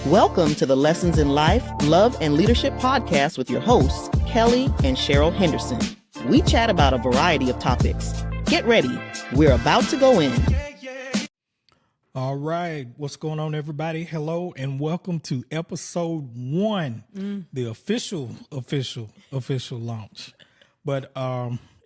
Welcome to the Lessons in Life, Love, and Leadership podcast with your hosts, Kelly and Cheryl Henderson. We chat about a variety of topics. Get ready. We're about to go in. All right. What's going on, everybody? Hello, and welcome to episode 1, the official launch. But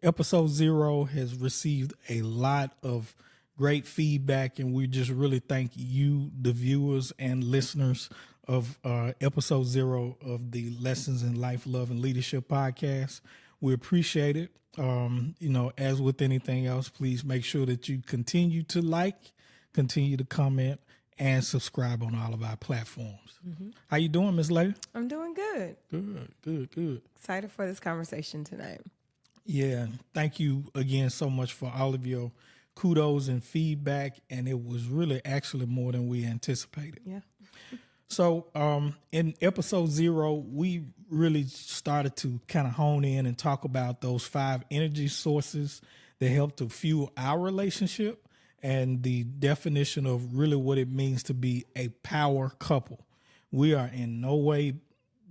episode 0 has received a lot of great feedback, and we just really thank you, the viewers and listeners of episode 0 of the Lessons in Life, Love, and Leadership podcast. We appreciate it. As with anything else, please make sure that you continue to like, continue to comment, and subscribe on all of our platforms. Mm-hmm. How you doing, Miss Lady? I'm doing good. Good. Excited for this conversation tonight. Yeah, thank you again so much for all of your kudos and feedback, and it was really actually more than we anticipated. Yeah. So in episode 0, we really started to kind of hone in and talk about those 5 energy sources that help to fuel our relationship and the definition of really what it means to be a power couple. We are in no way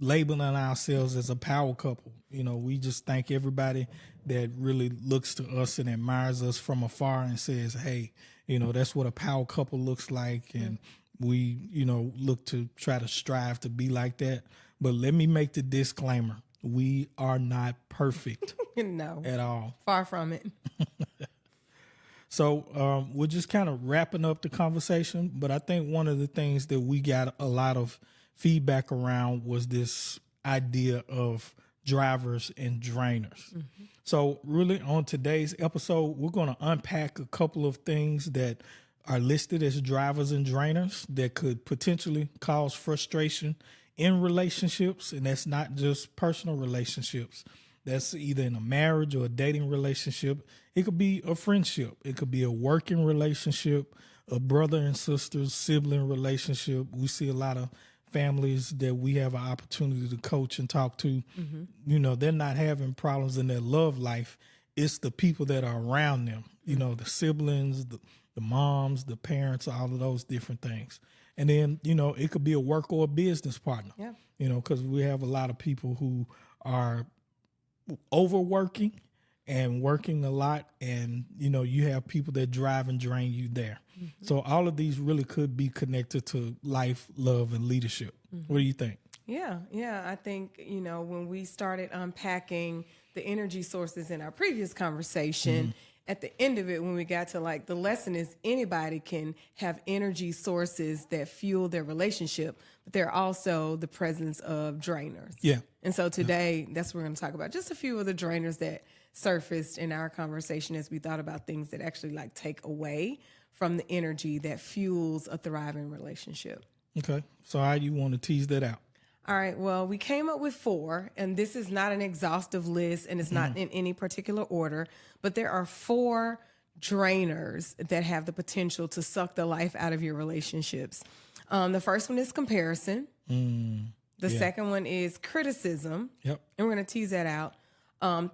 labeling ourselves as a power couple. We just thank everybody that really looks to us and admires us from afar and says, hey, that's what a power couple looks like. And we, look to try to strive to be like that. But let me make the disclaimer. We are not perfect. No. At all. Far from it. So we're just kind of wrapping up the conversation. But I think one of the things that we got a lot of feedback around was this idea of drivers and drainers. Mm-hmm. So really on today's episode, we're going to unpack a couple of things that are listed as drivers and drainers that could potentially cause frustration in relationships. And that's not just personal relationships. That's either in a marriage or a dating relationship. It could be a friendship. It could be a working relationship, a brother and sister, sibling relationship. We see a lot of families that we have an opportunity to coach and talk to. Mm-hmm. They're not having problems in their love life. It's the people that are around them, the siblings, the moms, the parents, all of those different things. And then, it could be a work or a business partner, because we have a lot of people who are overworking and working a lot. And, you have people that drive and drain you there. Mm-hmm. So all of these really could be connected to life, love, and leadership. Mm-hmm. What do you think? Yeah. I think, when we started unpacking the energy sources in our previous conversation, at the end of it, when we got to the lesson is anybody can have energy sources that fuel their relationship, but they're also the presence of drainers. Yeah. And so today, that's what we're going to talk about. Just a few of the drainers that surfaced in our conversation as we thought about things that actually take away from the energy that fuels a thriving relationship. Okay. So how you want to tease that out? All right. Well, we came up with 4, and this is not an exhaustive list, and it's not in any particular order, but there are 4 drainers that have the potential to suck the life out of your relationships. The first one is comparison. The second one is criticism. Yep. And we're going to tease that out.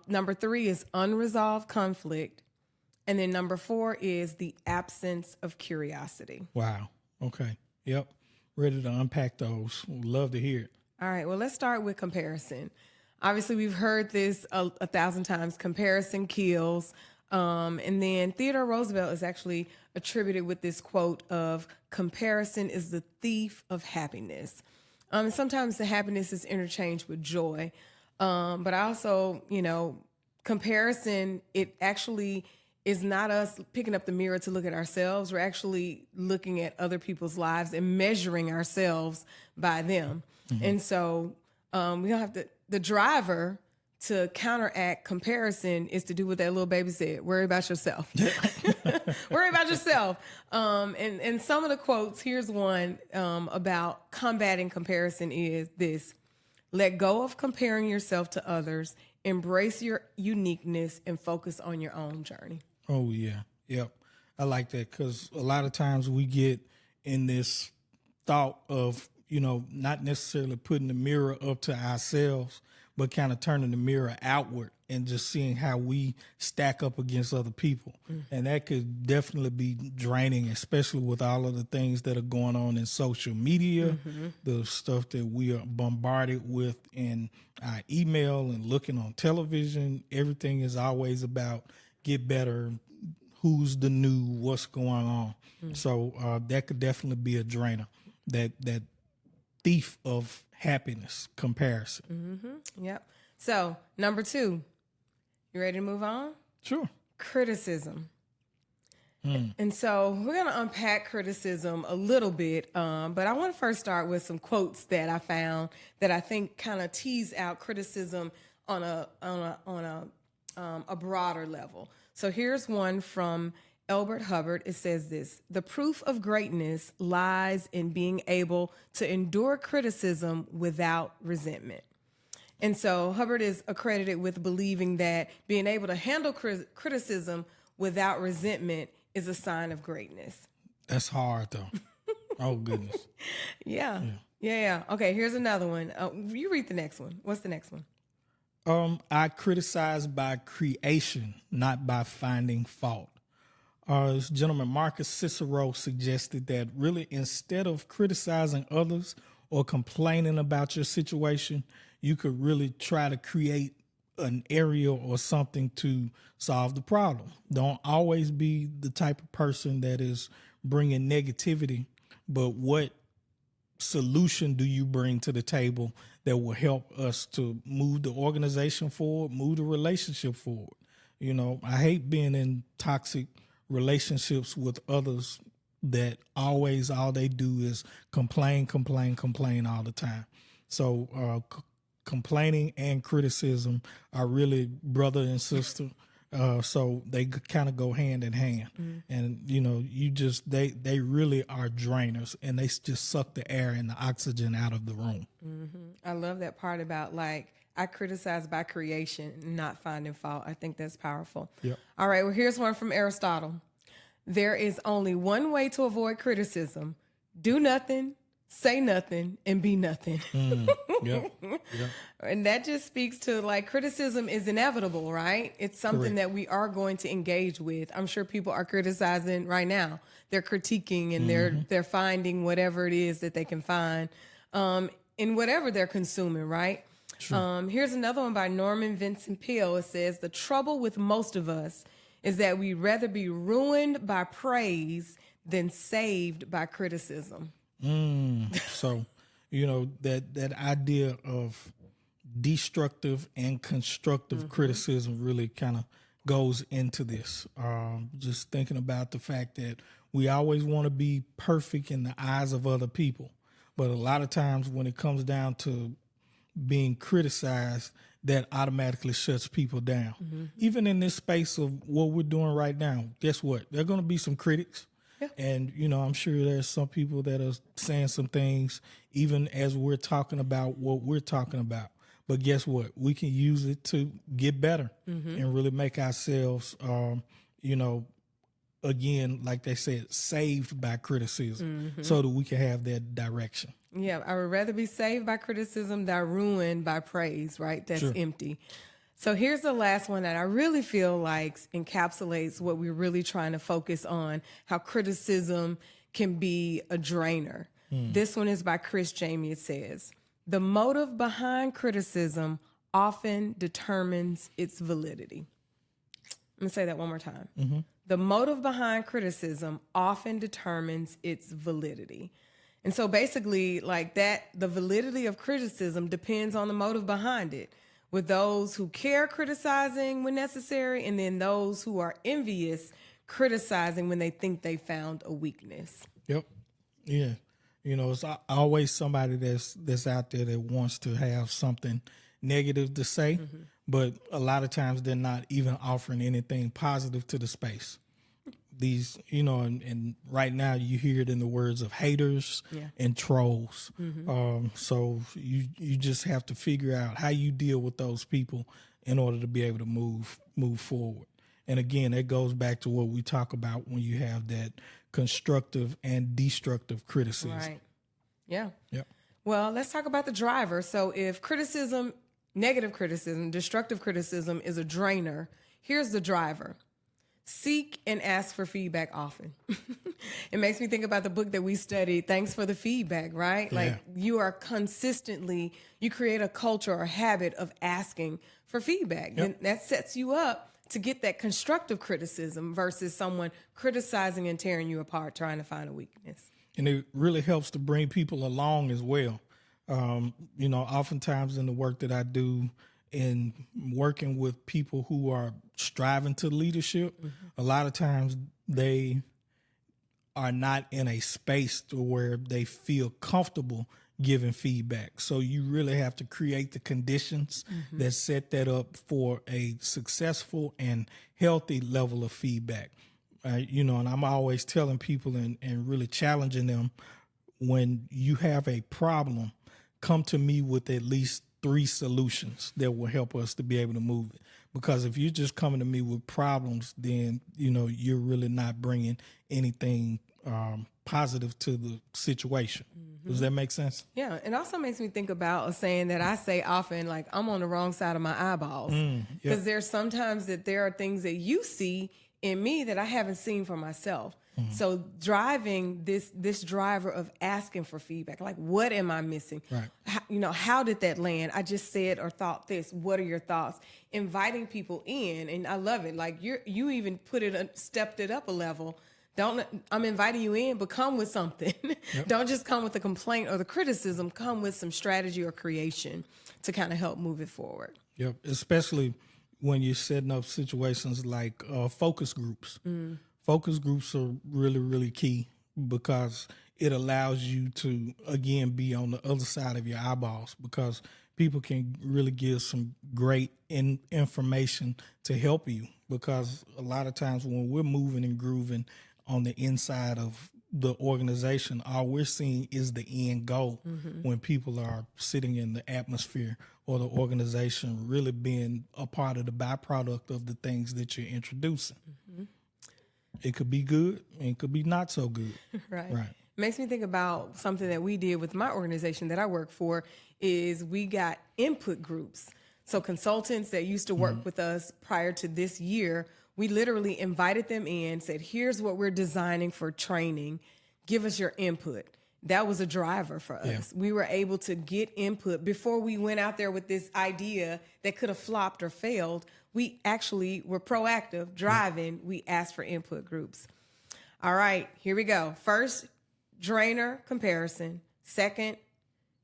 Number 3 is unresolved conflict. And then number 4 is the absence of curiosity. Wow. Okay. Yep. Ready to unpack those. We'd love to hear it. All right. Well, let's start with comparison. Obviously, we've heard this a 1,000 times. Comparison kills. And then Theodore Roosevelt is actually attributed with this quote of comparison is the thief of happiness. And sometimes the happiness is interchanged with joy. But also, comparison, it actually is not us picking up the mirror to look at ourselves. We're actually looking at other people's lives and measuring ourselves by them. Mm-hmm. And so we don't have to, the driver to counteract comparison is to do what that little baby said. Worry about yourself. Worry about yourself. And some of the quotes, here's one about combating comparison is this: let go of comparing yourself to others, embrace your uniqueness, and focus on your own journey. Oh, yeah. Yep. I like that because a lot of times we get in this thought of, not necessarily putting the mirror up to ourselves, but kind of turning the mirror outward and just seeing how we stack up against other people. And that could definitely be draining, especially with all of the things that are going on in social media, the stuff that we are bombarded with in our email and looking on television. Everything is always about get better, who's the new, what's going on. So that could definitely be a drainer, that thief of happiness, comparison. Yep. So, number 2, you ready to move on? Sure. Criticism. And so we're going to unpack criticism a little bit, but I want to first start with some quotes that I found that I think kind of tease out criticism on a broader level. So here's one from Elbert Hubbard. It says this: "The proof of greatness lies in being able to endure criticism without resentment." And so Hubbard is accredited with believing that being able to handle criticism without resentment is a sign of greatness. That's hard, though. Oh, goodness. Yeah. Okay, here's another one. You read the next one. What's the next one? I criticize by creation, not by finding fault. This gentleman, Marcus Cicero, suggested that really instead of criticizing others or complaining about your situation, you could really try to create an area or something to solve the problem. Don't always be the type of person that is bringing negativity, but what solution do you bring to the table that will help us to move the organization forward, move the relationship forward? You know, I hate being in toxic relationships with others that always all they do is complain all the time. So complaining and criticism are really brother and sister. So they kind of go hand in hand. And, you know, they really are drainers, and they just suck the air and the oxygen out of the room. I love that part about, like, I criticize by creation, not finding fault. I think that's powerful. Yep. All right, well, here's one from Aristotle. "There is only one way to avoid criticism: do nothing, say nothing, and be nothing." Yep. And that just speaks to, like, criticism is inevitable, right? It's something that we are going to engage with. I'm sure people are criticizing right now. They're critiquing and they're finding whatever it is that they can find in whatever they're consuming, right? Sure. Here's another one by Norman Vincent Peale. It says, "The trouble with most of us is that we'd rather be ruined by praise than saved by criticism." So, you know, that idea of destructive and constructive criticism really kind of goes into this. Just thinking about the fact that we always want to be perfect in the eyes of other people. But a lot of times when it comes down to being criticized, that automatically shuts people down. Even in this space of what we're doing right now, guess what? There are going to be some critics. Yeah. And, you know, I'm sure there's some people that are saying some things even as we're talking about what we're talking about. But guess what? We can use it to get better and really make ourselves, you know, again, like they said, saved by criticism so that we can have that direction. Yeah, I would rather be saved by criticism than ruined by praise, right? That's empty. So here's the last one that I really feel like encapsulates what we're really trying to focus on, how criticism can be a drainer. This one is by Chris Jamie. It says, "The motive behind criticism often determines its validity." Let me say that one more time. The motive behind criticism often determines its validity. And so basically, like that, the validity of criticism depends on the motive behind it, with those who care criticizing when necessary, and then those who are envious criticizing when they think they found a weakness. Yep. Yeah. You know, it's always somebody that's out there that wants to have something negative to say, but a lot of times they're not even offering anything positive to the space. These, you know, and right now you hear it in the words of haters and trolls. So you just have to figure out how you deal with those people in order to be able to move forward. And again, it goes back to what we talk about when you have that constructive and destructive criticism. Right. Yeah. Yep. Well, let's talk about the driver. So if criticism negative criticism, destructive criticism is a drainer. Here's the driver. Seek and ask for feedback often. It makes me think about the book that we studied, Thanks for the Feedback, right? Yeah. Like you are you create a culture or habit of asking for feedback. Yep. And that sets you up to get that constructive criticism versus someone criticizing and tearing you apart, trying to find a weakness. And it really helps to bring people along as well. Oftentimes in the work that I do in working with people who are striving to leadership, a lot of times they are not in a space to where they feel comfortable giving feedback. So you really have to create the conditions that set that up for a successful and healthy level of feedback. And I'm always telling people and really challenging them, when you have a problem, come to me with at least 3 solutions that will help us to be able to move it. Because if you're just coming to me with problems, then, you're really not bringing anything positive to the situation. Does that make sense? Yeah. It also makes me think about a saying that I say often, like, I'm on the wrong side of my eyeballs. Because there's sometimes that there are things that you see in me that I haven't seen for myself. So driving this driver of asking for feedback, like, what am I missing? Right. How did that land? I just said or thought this. What are your thoughts? Inviting people in, and I love it. Like you even stepped it up a level. I'm inviting you in, but come with something. Yep. Don't just come with the complaint or the criticism. Come with some strategy or creation to kind of help move it forward. Yep. Especially when you're setting up situations like focus groups. Focus groups are really, really key because it allows you to, again, be on the other side of your eyeballs, because people can really give some great information to help you. Because a lot of times when we're moving and grooving on the inside of the organization, all we're seeing is the end goal. When people are sitting in the atmosphere or the organization really being a part of the byproduct of the things that you're introducing. It could be good and it could be not so good. Right. Right. Makes me think about something that we did with my organization that I work for is we got input groups. So consultants that used to work with us prior to this year, we literally invited them in, said, here's what we're designing for training. Give us your input. That was a driver for us. Yeah. We were able to get input before we went out there with this idea that could have flopped or failed. We actually were proactive, driving. We asked for input groups. All right, here we go. First, drainer, comparison. Second,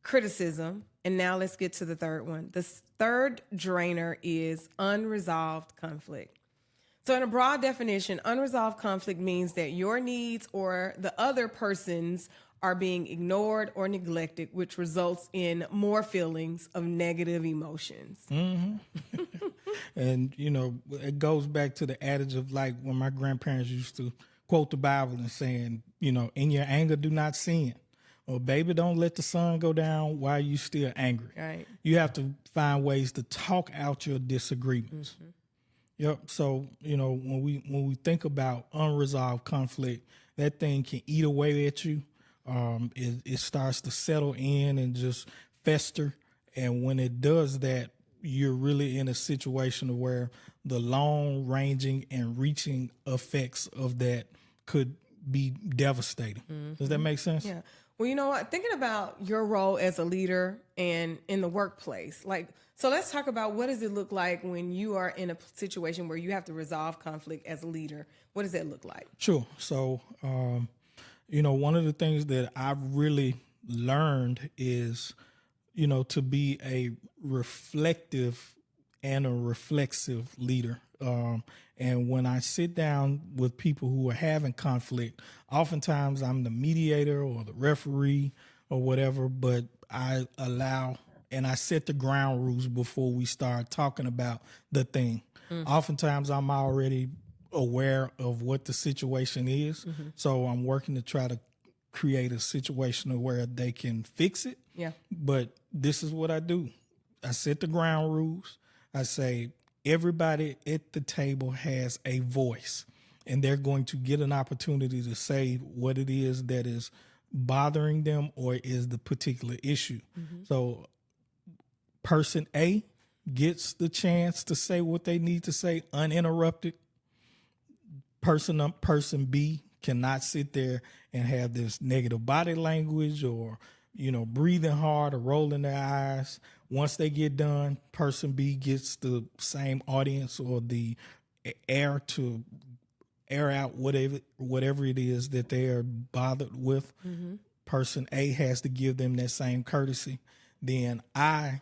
criticism. And now let's get to the third one. The third drainer is unresolved conflict. So in a broad definition, unresolved conflict means that your needs or the other person's are being ignored or neglected, which results in more feelings of negative emotions. And, it goes back to the adage of, like, when my grandparents used to quote the Bible and saying, in your anger, do not sin. Or, baby, don't let the sun go down while you still angry. Right. You have to find ways to talk out your disagreements. Yep. So, when we think about unresolved conflict, that thing can eat away at you. It starts to settle in and just fester. And when it does that, you're really in a situation where the long ranging and reaching effects of that could be devastating. Does that make sense? Yeah. Well, you know what? Thinking about your role as a leader and in the workplace, so let's talk about what does it look like when you are in a situation where you have to resolve conflict as a leader? What does that look like? Sure. So, one of the things that I've really learned is, to be a reflective and a reflexive leader. And when I sit down with people who are having conflict, oftentimes I'm the mediator or the referee or whatever, but I allow and I set the ground rules before we start talking about the thing. Oftentimes I'm already aware of what the situation is. So I'm working to try to create a situation where they can fix it. Yeah. But this is what I do. I set the ground rules. I say everybody at the table has a voice, and they're going to get an opportunity to say what it is that is bothering them or is the particular issue. So person A gets the chance to say what they need to say uninterrupted, person B cannot sit there and have this negative body language or, breathing hard or rolling their eyes. Once they get done, person B gets the same audience or the air to air out whatever it is that they are bothered with. Person A has to give them that same courtesy. Then I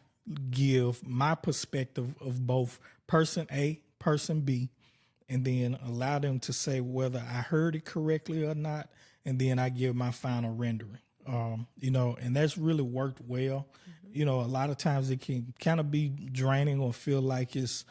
give my perspective of both person A, person B, and then allow them to say whether I heard it correctly or not, and then I give my final rendering. And that's really worked well. A lot of times it can kind of be draining or feel like it's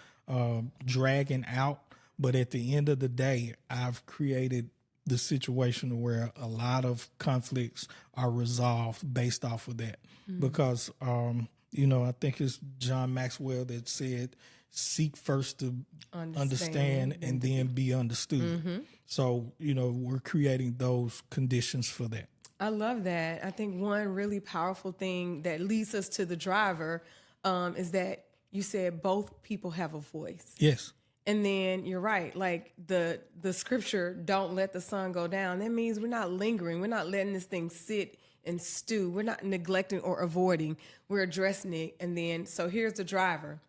dragging out, but at the end of the day, I've created the situation where a lot of conflicts are resolved based off of that. Because, I think it's John Maxwell that said, seek first to understand and then be understood. So, we're creating those conditions for that. I love that. I think one really powerful thing that leads us to the driver is that you said both people have a voice. Yes. And then you're right, like the scripture, don't let the sun go down. That means we're not lingering. We're not letting this thing sit and stew. We're not neglecting or avoiding. We're addressing it. And then, so here's the driver.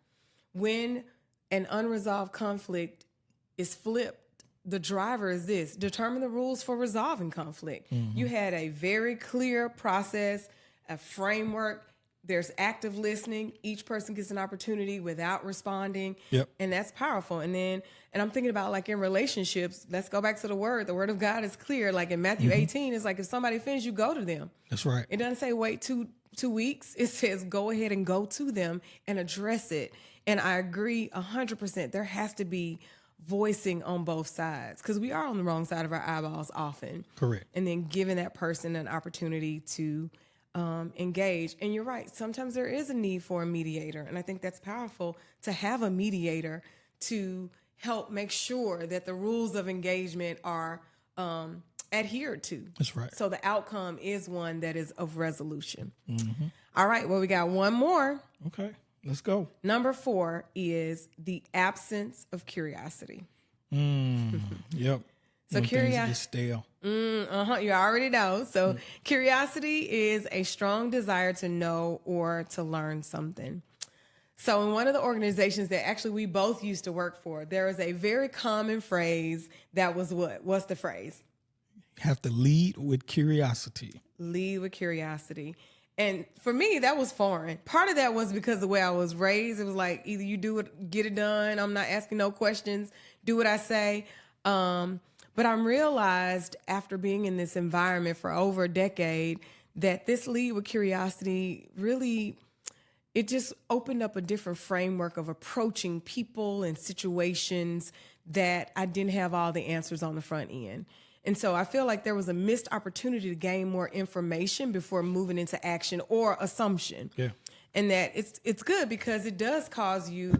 When an unresolved conflict is flipped, the driver is this: determine the rules for resolving conflict. You had a very clear process, a framework. There's active listening. Each person gets an opportunity without responding. Yep. And that's powerful. And I'm thinking about, like, in relationships, let's go back to the word. The word of God is clear. Like in Matthew 18, it's like if somebody offends you, go to them. That's right. It doesn't say wait two weeks. It says go ahead and go to them and address it. And I agree 100%. There has to be voicing on both sides, because we are on the wrong side of our eyeballs often. Correct. And then giving that person an opportunity to engage. And you're right. Sometimes there is a need for a mediator. And I think that's powerful to have a mediator to help make sure that the rules of engagement are adhered to. That's right. So the outcome is one that is of resolution. All right. Well, we got one more. Okay. Let's go. Number 4 is the absence of curiosity. Yep. So curiosity get stale. You already know. So curiosity is a strong desire to know or to learn something. So in one of the organizations that actually we both used to work for, there was a very common phrase that was what? What's the phrase? You have to lead with curiosity. Lead with curiosity. And for me, that was foreign. Part of that was because of the way I was raised. It was like, either you do it, get it done. I'm not asking no questions. Do what I say. But I'm realized after being in this environment for over a decade that this lead with curiosity really, it just opened up a different framework of approaching people and situations that I didn't have all the answers on the front end. And so I feel like there was a missed opportunity to gain more information before moving into action or assumption. Yeah. And that it's good because it does cause you,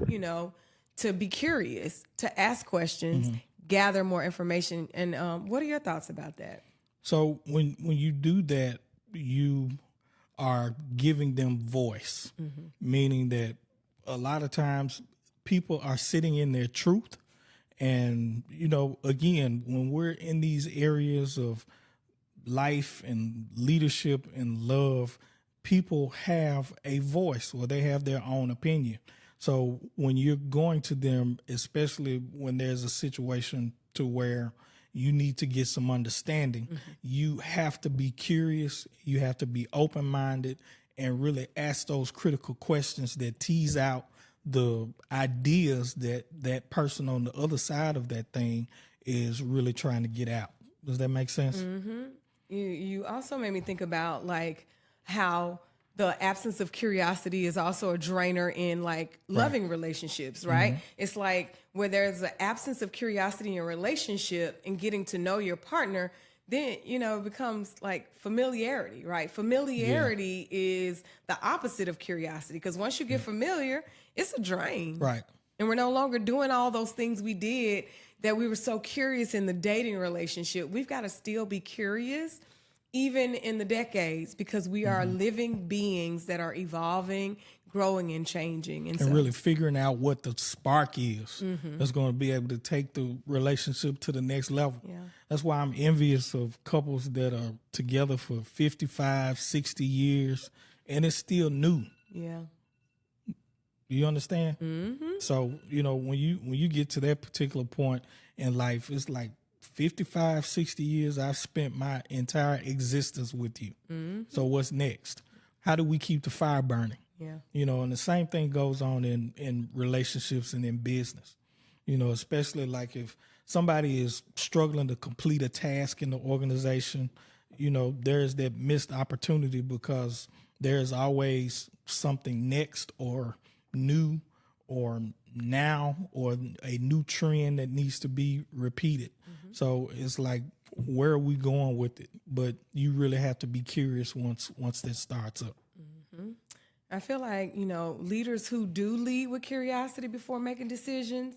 to be curious, to ask questions, gather more information. And what are your thoughts about that? So when you do that, you are giving them voice, meaning that a lot of times people are sitting in their truth. And, again, when we're in these areas of life and leadership and love, people have a voice or they have their own opinion. So when you're going to them, especially when there's a situation to where you need to get some understanding, you have to be curious, you have to be open-minded and really ask those critical questions that tease out the ideas that person on the other side of that thing is really trying to get out. Does that make sense? You also made me think about like how the absence of curiosity is also a drainer in like loving relationships, right? It's like where there's an absence of curiosity in a relationship and getting to know your partner, then, it becomes like familiarity, right? Familiarity is the opposite of curiosity, because once you get familiar, it's a drain. Right. And we're no longer doing all those things we did that we were so curious in the dating relationship. We've got to still be curious, even in the decades, because we are living beings that are evolving, growing and changing. And really figuring out what the spark is that's going to be able to take the relationship to the next level. Yeah. That's why I'm envious of couples that are together for 55, 60 years, and it's still new. Yeah. You understand? Mm-hmm. So, when you get to that particular point in life, it's like 55, 60 years, I've spent my entire existence with you. Mm-hmm. So what's next? How do we keep the fire burning? Yeah. And the same thing goes on in relationships and in business, especially like if somebody is struggling to complete a task in the organization, there's that missed opportunity because there's always something next or new or now or a new trend that needs to be repeated. Mm-hmm. So it's like, where are we going with it? But you really have to be curious once that starts up. Mm-hmm. I feel like, leaders who do lead with curiosity before making decisions,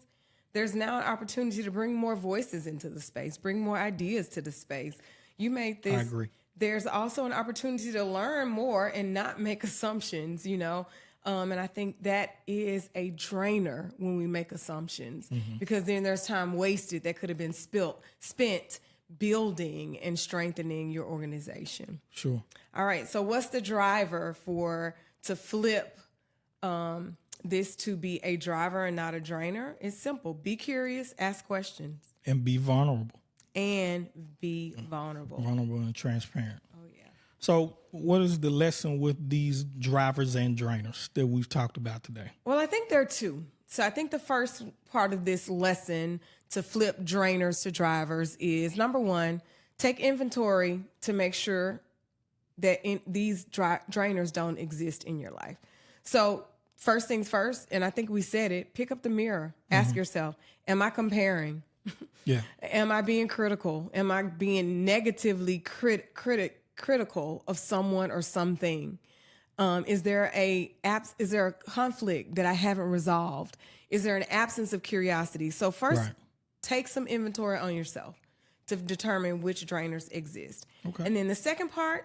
there's now an opportunity to bring more voices into the space, bring more ideas to the space. You made this. I agree. There's also an opportunity to learn more and not make assumptions, and I think that is a drainer when we make assumptions, because then there's time wasted that could have been spent building and strengthening your organization. Sure. All right. So what's the driver to flip this to be a driver and not a drainer? It's simple. Be curious, ask questions. And be vulnerable. Vulnerable and transparent. Oh, yeah. So what is the lesson with these drivers and drainers that we've talked about today? Well, I think there are two. So I think the first part of this lesson to flip drainers to drivers is, number one, take inventory to make sure that these drainers don't exist in your life. So first things first, and I think we said it, pick up the mirror. Ask yourself, am I comparing? Yeah. Am I being critical? Am I being negatively critical of someone or something? Is there a conflict that I haven't resolved? Is there an absence of curiosity? So first, take some inventory on yourself to determine which drainers exist. Okay. And then the second part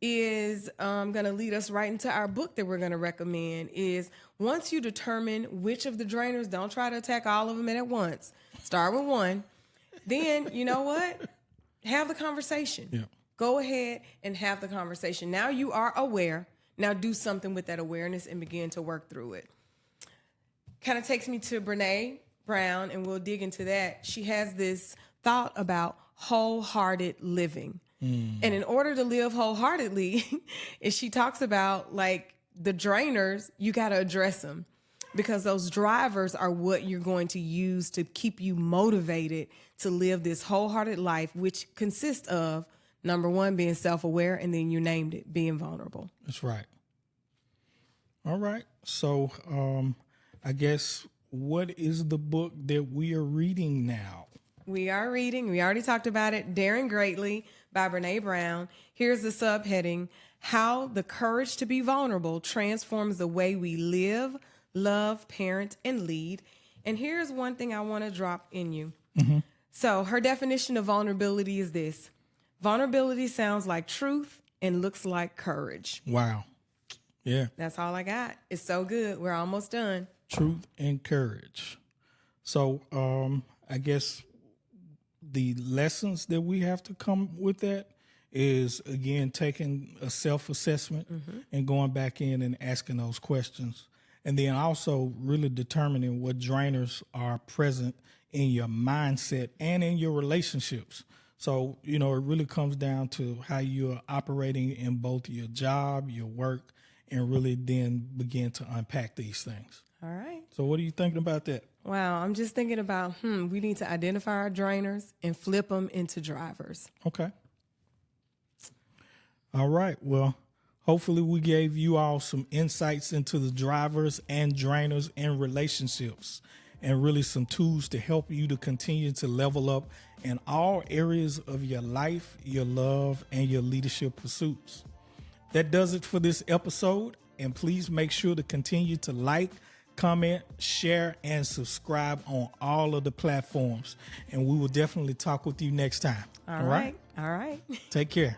is going to lead us right into our book that we're going to recommend. Is once you determine which of the drainers, don't try to attack all of them at once. Start with one. Then, you know what? Have the conversation. Yeah. Go ahead and have the conversation. Now you are aware. Now do something with that awareness and begin to work through it. Kind of takes me to Brené Brown, and we'll dig into that. She has this thought about wholehearted living. And in order to live wholeheartedly, she talks about like the drainers, you got to address them, because those drivers are what you're going to use to keep you motivated to live this wholehearted life, which consists of, number one, being self-aware, and then you named it, being vulnerable. That's right. All right. So I guess, what is the book that we are reading now? We already talked about it, Daring Greatly by Brené Brown. Here's the subheading: How the Courage to be Vulnerable Transforms the Way We Live, Love, Parent, and Lead. And here's one thing I want to drop in you. Mm-hmm. So her definition of vulnerability is this: vulnerability sounds like truth and looks like courage. Wow. Yeah. That's all I got. It's so good. We're almost done. Truth and courage. So I guess the lessons that we have to come with that is, again, taking a self-assessment and going back in and asking those questions. And then also really determining what drainers are present in your mindset and in your relationships. So, it really comes down to how you're operating in both your job, your work, and really then begin to unpack these things. All right. So what are you thinking about that? Wow, I'm just thinking about, we need to identify our drainers and flip them into drivers. Okay. All right. Well, hopefully we gave you all some insights into the drivers and drainers in relationships, and really some tools to help you to continue to level up in all areas of your life, your love, and your leadership pursuits. That does it for this episode. And please make sure to continue to like, comment, share, and subscribe on all of the platforms. And we will definitely talk with you next time. All right. All right. Take care.